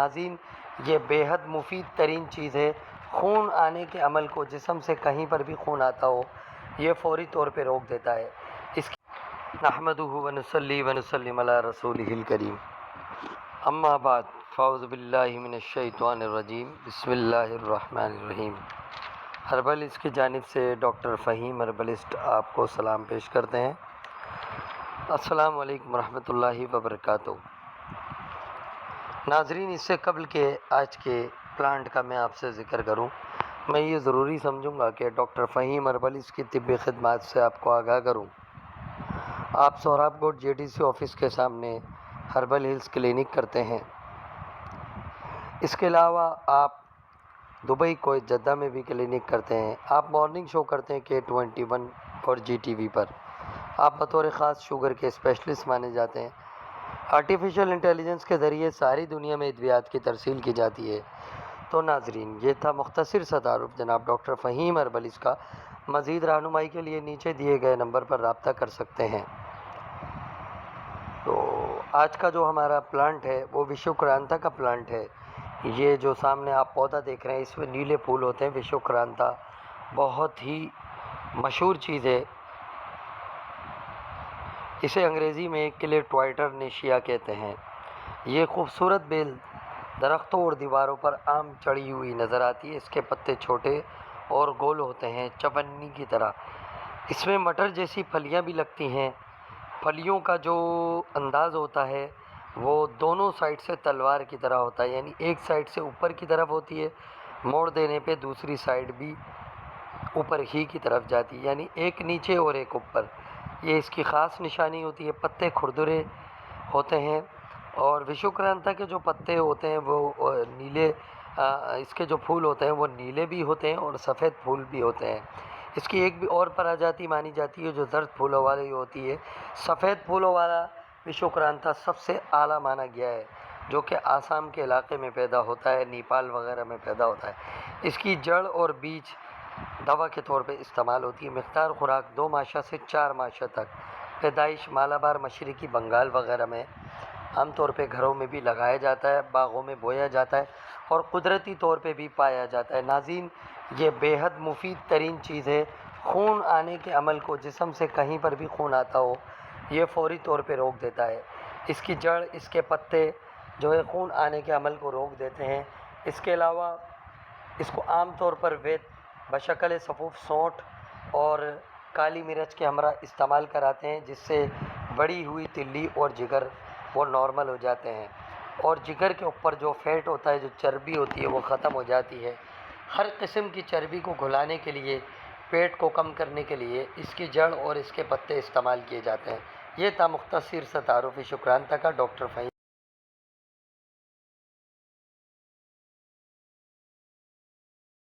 ناظرین، یہ بے حد مفید ترین چیز ہے۔ خون آنے کے عمل کو، جسم سے کہیں پر بھی خون آتا ہو، یہ فوری طور پہ روک دیتا ہے۔ اس کی نحمدہ ونصلی ونسلم علی رسولہ الکریم، اما بعد، فاعوذ باللہ من الشیطان الرجیم، بسم اللہ الرحمن الرحیم۔ ہربلسٹ کی جانب سے ڈاکٹر فہیم ہربلسٹ آپ کو سلام پیش کرتے ہیں۔ السلام علیکم ورحمۃ اللہ وبرکاتہ۔ ناظرین، اس سے قبل کہ آج کے پلانٹ کا میں آپ سے ذکر کروں، میں یہ ضروری سمجھوں گا کہ ڈاکٹر فہیم ہربلسٹ کی طبی خدمات سے آپ کو آگاہ کروں۔ آپ سہراب کوٹ جے ڈی سی آفس کے سامنے ہربل ہلز کلینک کرتے ہیں۔ اس کے علاوہ آپ دبئی، کویت، جدہ میں بھی کلینک کرتے ہیں۔ آپ مارننگ شو کرتے ہیں K21 اور جی ٹی وی پر۔ آپ بطور خاص شوگر کے اسپیشلسٹ مانے جاتے ہیں۔ آرٹیفیشل انٹیلیجنس کے ذریعے ساری دنیا میں ادویات کی ترسیل کی جاتی ہے۔ تو ناظرین، یہ تھا مختصر سا تعارف جناب ڈاکٹر فہیم ہربلسٹ کا۔ مزید رہنمائی کے لیے نیچے دیے گئے نمبر پر رابطہ کر سکتے ہیں۔ تو آج کا جو ہمارا پلانٹ ہے وہ وشوکرانتا کا پلانٹ ہے۔ یہ جو سامنے آپ پودا دیکھ رہے ہیں، اس میں نیلے پھول ہوتے ہیں۔ وشوکرانتا بہت ہی مشہور چیز ہے۔ اسے انگریزی میں کلیٹوائٹر نیشیا کہتے ہیں۔ یہ خوبصورت بیل درختوں اور دیواروں پر عام چڑھی ہوئی نظر آتی ہے۔ اس کے پتے چھوٹے اور گول ہوتے ہیں، چونی کی طرح۔ اس میں مٹر جیسی پھلیاں بھی لگتی ہیں۔ پھلیوں کا جو انداز ہوتا ہے وہ دونوں سائڈ سے تلوار کی طرح ہوتا ہے، یعنی ایک سائڈ سے اوپر کی طرف ہوتی ہے، موڑ دینے پہ دوسری سائڈ بھی اوپر ہی کی طرف جاتی ہے، یعنی ایک نیچے اور ایک اوپر۔ یہ اس کی خاص نشانی ہوتی ہے۔ پتے کھردرے ہوتے ہیں، اور وشوکرانتا کے جو پتے ہوتے ہیں وہ نیلے، اس کے جو پھول ہوتے ہیں وہ نیلے بھی ہوتے ہیں اور سفید پھول بھی ہوتے ہیں۔ اس کی ایک بھی اور پراجاتی مانی جاتی ہے جو زرد پھولوں والی ہوتی ہے۔ سفید پھولوں والا وشوکرانتا سب سے اعلیٰ مانا گیا ہے، جو کہ آسام کے علاقے میں پیدا ہوتا ہے، نیپال وغیرہ میں پیدا ہوتا ہے۔ اس کی جڑ اور بیج دوا کے طور پہ استعمال ہوتی ہے۔ مقدار خوراک 2 ماشا سے 4 ماشا تک۔ پیدائش مالابار، مشرقی بنگال وغیرہ میں۔ عام طور پہ گھروں میں بھی لگایا جاتا ہے، باغوں میں بویا جاتا ہے، اور قدرتی طور پہ بھی پایا جاتا ہے۔ ناظرین، یہ بے حد مفید ترین چیز ہے۔ خون آنے کے عمل کو، جسم سے کہیں پر بھی خون آتا ہو، یہ فوری طور پہ روک دیتا ہے۔ اس کی جڑ، اس کے پتے جو ہے خون آنے کے عمل کو روک دیتے ہیں۔ اس کے علاوہ اس کو عام طور پر ویت بشکل سفوف سونٹھ اور کالی مرچ کے ہمراہ استعمال کراتے ہیں، جس سے بڑی ہوئی تلی اور جگر وہ نارمل ہو جاتے ہیں، اور جگر کے اوپر جو فیٹ ہوتا ہے، جو چربی ہوتی ہے، وہ ختم ہو جاتی ہے۔ ہر قسم کی چربی کو گھلانے کے لیے، پیٹ کو کم کرنے کے لیے اس کی جڑ اور اس کے پتے استعمال کیے جاتے ہیں۔ یہ تھا مختصر سا تعارف وشوکرانتا کا ڈاکٹر فہیم